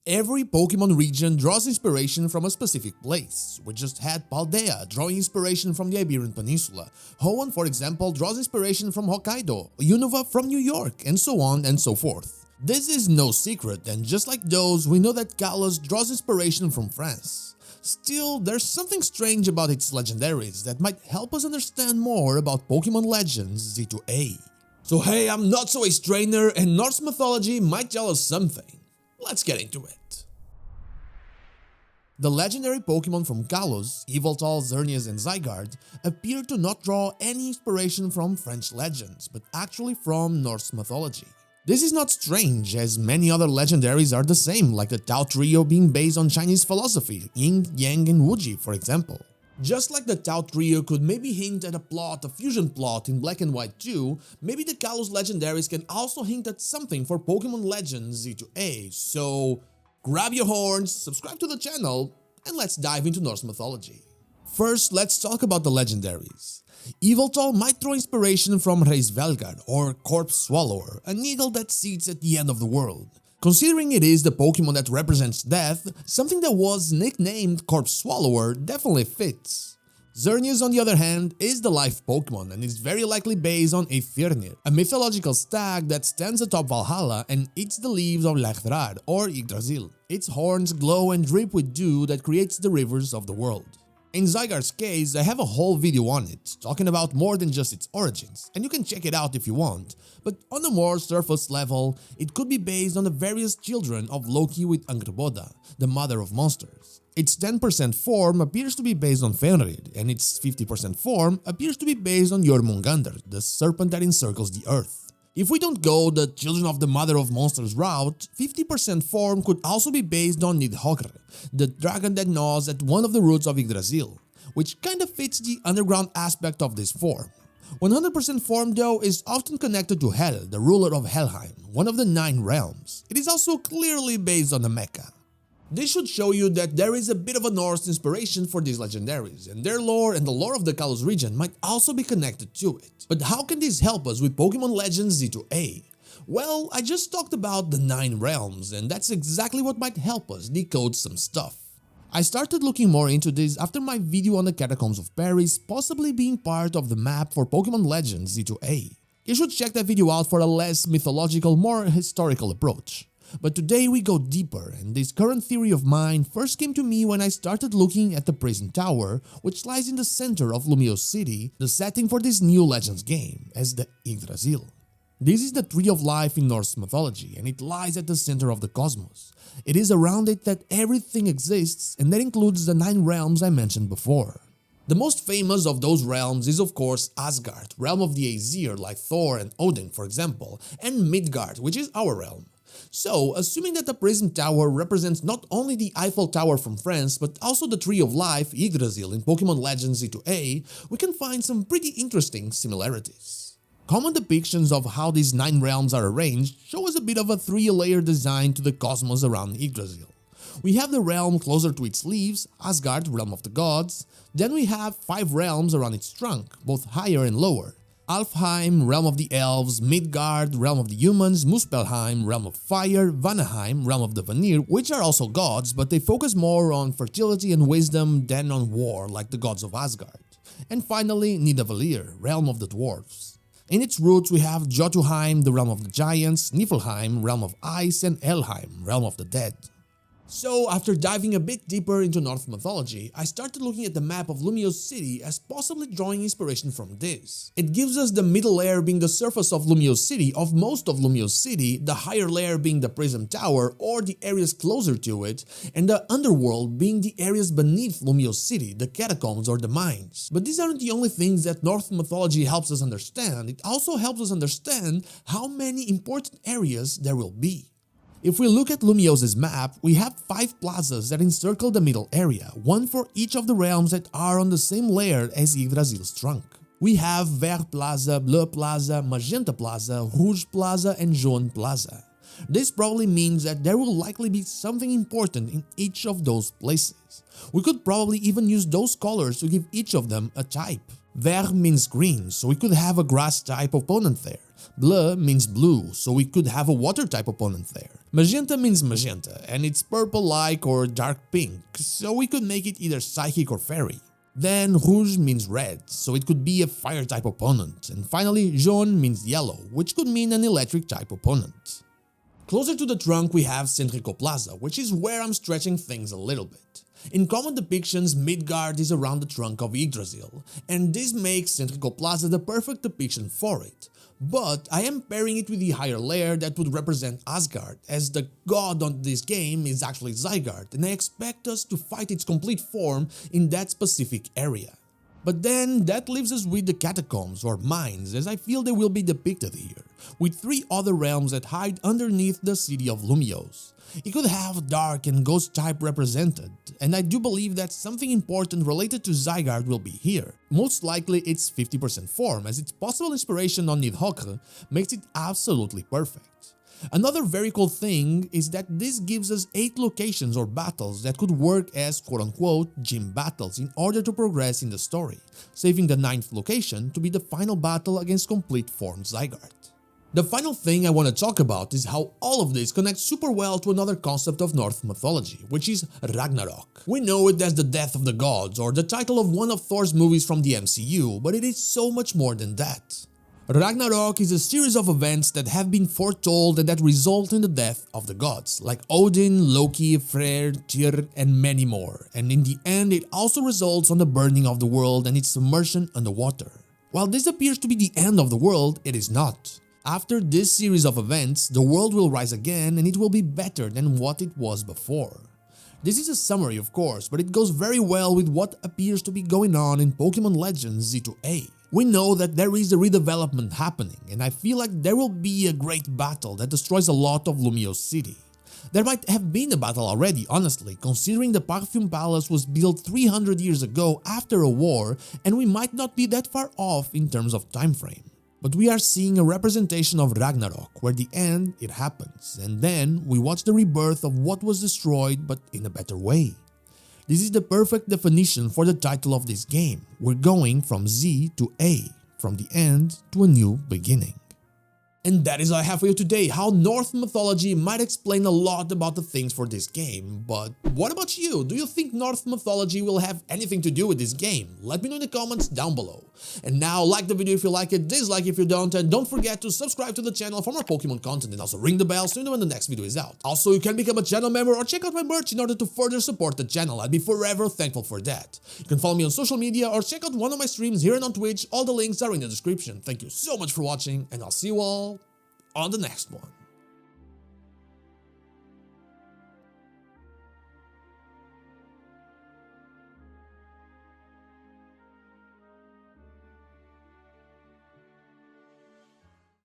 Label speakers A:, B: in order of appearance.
A: Every Pokemon region draws inspiration from a specific place. We just had Paldea drawing inspiration from the Iberian Peninsula. Hoenn, for example, draws inspiration from Hokkaido, Unova from New York, and so on and so forth. This is no secret, and just like those, we know that Kalos draws inspiration from France. Still, there's something strange about its legendaries that might help us understand more about Pokémon Legends Z-A. So hey, I'm not so ace trainer, and Norse mythology might tell us something. Let's get into it. The legendary Pokémon from Kalos, Yveltal, Xerneas, and Zygarde appear to not draw any inspiration from French legends, but actually from Norse mythology. This is not strange, as many other legendaries are the same, like the Tao Trio being based on Chinese philosophy, Yin, Yang, and Wuji, for example. Just like the Tao Trio could maybe hint at a fusion plot in Black and White 2, maybe the Kalos legendaries can also hint at something for Pokémon Legends Z-A, so grab your horns, subscribe to the channel, and let's dive into Norse mythology. First, let's talk about the legendaries. Yveltal might draw inspiration from Yveltal, or Corpse Swallower, an eagle that sits at the end of the world. Considering it is the Pokemon that represents death, something that was nicknamed Corpse Swallower definitely fits. Xerneas, on the other hand, is the life Pokemon and is very likely based on Aethernir, a mythological stag that stands atop Valhalla and eats the leaves of Legendary or Yggdrasil. Its horns glow and drip with dew that creates the rivers of the world. In Zygarde's case, I have a whole video on it, talking about more than just its origins, and you can check it out if you want, but on a more surface level, it could be based on the various children of Loki with Angrboda, the mother of monsters. Its 10% form appears to be based on Fenrir, and its 50% form appears to be based on Jormungandr, the serpent that encircles the earth. If we don't go the Children of the Mother of Monsters route, 50% form could also be based on Nidhogr, the dragon that gnaws at one of the roots of Yggdrasil, which kinda fits the underground aspect of this form. 100% form though is often connected to Hel, the ruler of Helheim, one of the 9 realms. It is also clearly based on the mecha. This should show you that there is a bit of a Norse inspiration for these legendaries, and their lore and the lore of the Kalos region might also be connected to it. But how can this help us with Pokémon Legends Z-A? Well, I just talked about the 9 realms, and that's exactly what might help us decode some stuff. I started looking more into this after my video on the Catacombs of Paris possibly being part of the map for Pokémon Legends Z-A. You should check that video out for a less mythological, more historical approach. But today we go deeper, and this current theory of mine first came to me when I started looking at the Prison Tower, which lies in the center of Lumiose City, the setting for this new Legends game, as the Yggdrasil. This is the tree of life in Norse mythology, and it lies at the center of the cosmos. It is around it that everything exists, and that includes the 9 realms I mentioned before. The most famous of those realms is of course Asgard, realm of the Aesir like Thor and Odin for example, and Midgard, which is our realm. So, assuming that the Prism Tower represents not only the Eiffel Tower from France, but also the Tree of Life, Yggdrasil, in Pokémon Legends Z-A, we can find some pretty interesting similarities. Common depictions of how these 9 realms are arranged show us a bit of a 3-layer design to the cosmos around Yggdrasil. We have the realm closer to its leaves, Asgard, realm of the gods, then we have 5 realms around its trunk, both higher and lower. Alfheim, realm of the elves, Midgard, realm of the humans, Muspelheim, realm of fire, Vanaheim, realm of the Vanir, which are also gods, but they focus more on fertility and wisdom than on war like the gods of Asgard. And finally, Nidavellir, realm of the dwarves. In its roots we have Jotunheim, the realm of the giants, Niflheim, realm of ice, and Helheim, realm of the dead. So, after diving a bit deeper into Norse mythology, I started looking at the map of Lumiose City as possibly drawing inspiration from this. It gives us the middle layer being the surface of Lumiose City, of most of Lumiose City, the higher layer being the Prism Tower or the areas closer to it, and the underworld being the areas beneath Lumiose City, the catacombs or the mines. But these aren't the only things that Norse mythology helps us understand, it also helps us understand how many important areas there will be. If we look at Lumiose's map, we have 5 plazas that encircle the middle area, one for each of the realms that are on the same layer as Yggdrasil's trunk. We have Vert Plaza, Bleu Plaza, Magenta Plaza, Rouge Plaza, and Jaune Plaza. This probably means that there will likely be something important in each of those places. We could probably even use those colors to give each of them a type. Vert means green, so we could have a grass type opponent there. Bleu means blue, so we could have a water type opponent there. Magenta means magenta, and it's purple-like or dark pink, so we could make it either psychic or fairy. Then rouge means red, so it could be a fire type opponent. And finally, jaune means yellow, which could mean an electric type opponent. Closer to the trunk we have Centrico Plaza, which is where I'm stretching things a little bit. In common depictions, Midgard is around the trunk of Yggdrasil, and this makes Centrico Plaza the perfect depiction for it. But I am pairing it with the higher layer that would represent Asgard, as the god on this game is actually Zygarde, and I expect us to fight its complete form in that specific area. But then that leaves us with the catacombs or mines, as I feel they will be depicted here, with 3 other realms that hide underneath the city of Lumiose. It could have dark and ghost type represented, and I do believe that something important related to Zygarde will be here. Most likely its 50% form, as its possible inspiration on Nidhogg makes it absolutely perfect. Another very cool thing is that this gives us 8 locations or battles that could work as quote-unquote gym battles in order to progress in the story, saving the 9th location to be the final battle against complete formed Zygarde. The final thing I want to talk about is how all of this connects super well to another concept of Norse mythology, which is Ragnarok. We know it as the death of the gods or the title of one of Thor's movies from the MCU, but it is so much more than that. Ragnarok is a series of events that have been foretold and that result in the death of the gods, like Odin, Loki, Freyr, Tyr, and many more, and in the end it also results on the burning of the world and its submersion underwater. While this appears to be the end of the world, it is not. After this series of events, the world will rise again and it will be better than what it was before. This is a summary of course, but it goes very well with what appears to be going on in Pokémon Legends Z-A. We know that there is a redevelopment happening, and I feel like there will be a great battle that destroys a lot of Lumiose City. There might have been a battle already, honestly, considering the Perfume Palace was built 300 years ago after a war, and we might not be that far off in terms of time frame. But we are seeing a representation of Ragnarok, where the end, it happens, and then we watch the rebirth of what was destroyed but in a better way. This is the perfect definition for the title of this game. We're going from Z to A, from the end to a new beginning. And that is all I have for you today, how Norse mythology might explain a lot about the things for this game. But what about you? Do you think Norse mythology will have anything to do with this game? Let me know in the comments down below. And now like the video if you like it, dislike if you don't, and don't forget to subscribe to the channel for more Pokemon content and also ring the bell so you know when the next video is out. Also, you can become a channel member or check out my merch in order to further support the channel. I'd be forever thankful for that. You can follow me on social media or check out one of my streams here and on Twitch. All the links are in the description. Thank you so much for watching, and I'll see you all on the next one.